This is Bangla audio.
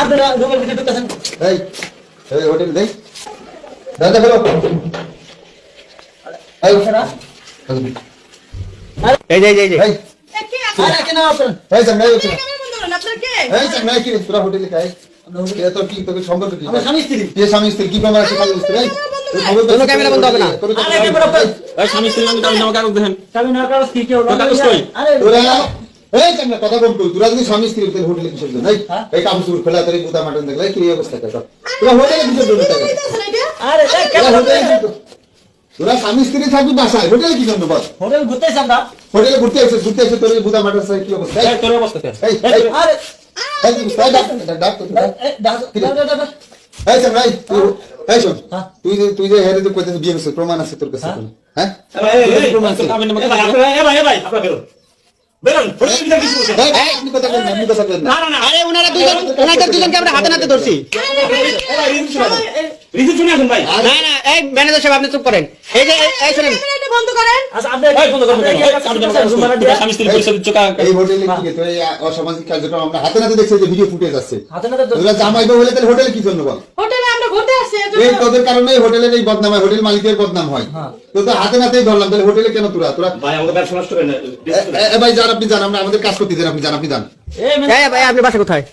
আপনারা রুমের ভিতরে ঢুকতেছেন। এই এই হোটেল দেই দাদা ফেলো এই এই যে এই যে এই আরে কেন আপনারা এই সামনে এই কেন বন্ধ হলো আপনারা কে? এই সামনে কি তোরা হোটেলে খাই কে তো কি তোকে সম্পর্ক কি আমরা স্বামী স্ত্রী। কে স্বামী স্ত্রী কি প্রমাণ আছে খালি স্ত্রী কোনো ক্যামেরা বন্ধ হবে না। আরে ক্যামেরা বন্ধ। এই স্বামী স্ত্রীর নামে দামি জামা কাগজ দেখেন। স্বামী না কারো কি কেউ কাগজ কই? আরে তোরা এই সামনে কথা বল তুই তোরা যদি স্বামী স্ত্রী হোটেল হোটেলে কিসের জন্য এই কাপড় চোপড় ফেলা তোর বুদা মাটন দেখলে কি অবস্থা করে তোরা হোটেলে কিসের জন্য থাকো আরে এই ক্যামেরা তোরা স্বামী স্ত্রী থাকবি বাসায় হোটেলে কি জন্য বল হোটেল ঘুরতেছি আমরা। হোটেলে ঘুরতে এসে তোর বুদা মাটন সাই কি অবস্থা এই তোর অবস্থা কি? এই আরে এই ডাক এই সামনে এই শোন তুই যে হেরে যে কইতে বিয়ে করছিস প্রমাণ আছে তোর কাছে হ্যাঁ কাবিন নামে আপনি কথা বলেন আপনি কথা বলেন না আরে ওনারা দুজন ওনাদের দুজনকে আমরা হাতে নাতে ধরছি। রিসিভ শুনে আসুন ভাই। না না এই ম্যানেজার সাহেব আপনি চুপ করেন। এই যে এই শুনেন ক্যামেরাটা বন্ধ করেন। আচ্ছা আপনি এই বন্ধ করুন। স্বামী স্ত্রীর পরিচয় দিচ্ছ কা? এই হোটেলে কি তোর এই অসামাজিক কার্যক্রম আমরা হাতে নাতে দেখছি যে ভিডিও ফুটেজ আছে হাতে নাতে ধরছি। তোরা জামাই বউ হলে তাহলে হোটেলে কি জন্য বল হোটেলে আমরা ঘুরতে আসছি এর এই জন্য। তোদের কারণে হোটেলের এই বদনাম হয় হোটেল মালিকের বদনাম হয় তো তো হাতে নাতেই ধরলাম তাহলে হোটেলে কেন তোরা ভাই আমাদের ব্যবসা নষ্ট করেন না। ভাই যান আপনি যান আমরা আমাদের কাজ করতে দেন আপনি যান এই এই ভাই আপনি বাসা কোথায়?